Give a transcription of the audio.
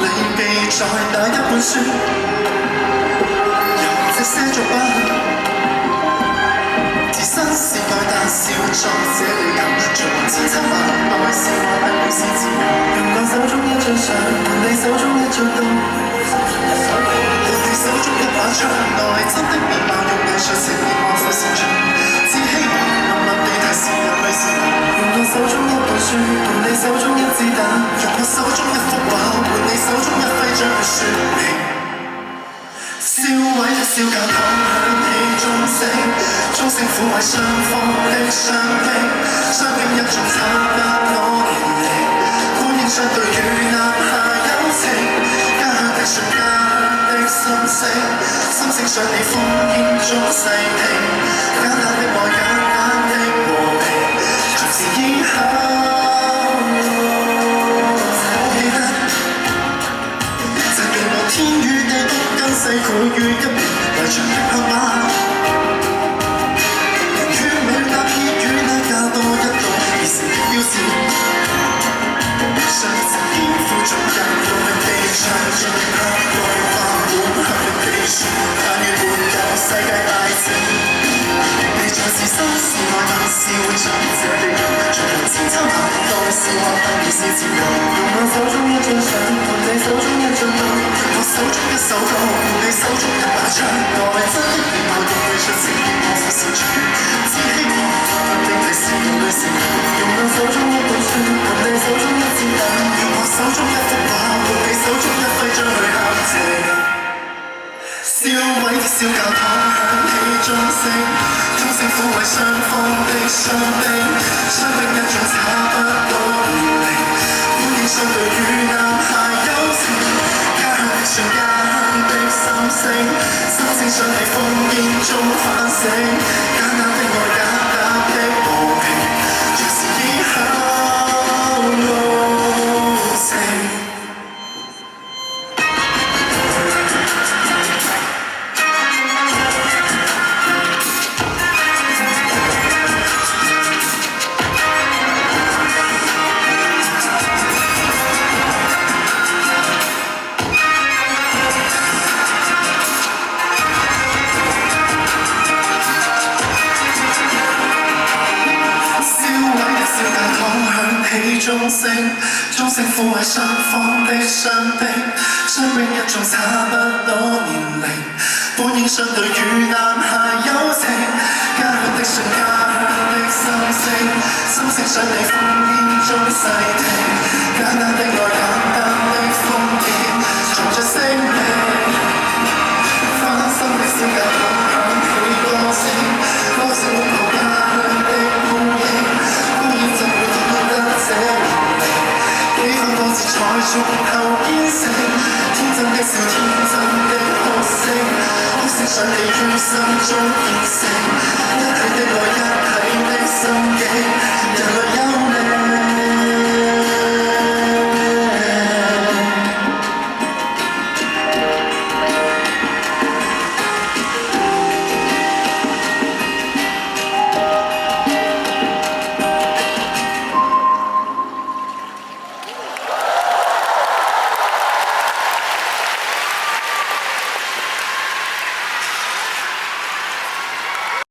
裏記載那一本書，由這些作品，自身是愛，但是活在這裏頭，隨夢千秋萬代，是我不會是自由。用我手中一張相，換你手中一張刀，換你手中一把槍，內真的面貌，用藝術呈現我最擅長。只希望默默地提示人類是我。用我手中一本書，換你手中一子彈，用我手中一幅畫，換你手中一徽章去說明。燒毀的小教堂響起鐘聲，鐘聲撫慰雙方的傷兵，傷兵一眾差不多年齡，歡迎相對與南下友情，家鄉的信家鄉的心聲，心聲上你烽煙中細聽，簡單的愛簡單的和平，從此以後我記得，曾經我天與地不跟世繪於一片圍牆的黑馬，血與那血與那加多一道而成的標誌，上層肩負重任用力地唱盡黑內化滿向力地説，但願沒有世界大戰，你在是心是愛但是活在這地球，隨人千秋萬代是我但已是自由。用我手中一張相，換你手中一張刀，用我手中一首歌，換你手中一把槍，內真的面貌用藝術呈現我最擅長。只希望定提示人類成長。用我手中一本書，換你手中一子彈，用我手中一幅畫，換你手中一徽章去敲謝。燒毀的小教堂響起鐘聲，鐘聲撫慰雙方的傷兵，傷兵一眾差不多年齡，歡迎相對與南下友情，家鄉的信家鄉的心聲，心聲上你烽煙中反省，簡單的愛簡單的和平，隨時以後路程。鐘聲撫慰雙方的傷兵，傷兵一眾差不多年齡，本應相對與南下友情，家鄉的信家鄉的心聲，心聲上你烽煙中細聽，簡單的愛簡單的烽煙，藏着聲命，翻新的小教堂響起歌聲，歌聲擁抱家鄉的孤影，孤影怎會見得這幾番多次才逐後變成天真的笑，天真的哭聲，哭聲想你於心中變成。